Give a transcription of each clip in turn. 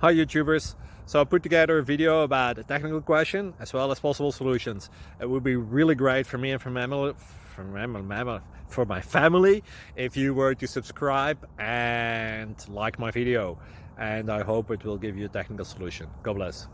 Hi YouTubers! So I put together a video about a technical question as well as possible solutions. It would be really great for me and for my family if you were to subscribe and like my video, and I hope it will give you a technical solution. God bless.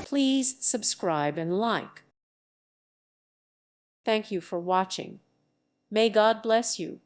Please subscribe and like. Thank you for watching. May God bless you.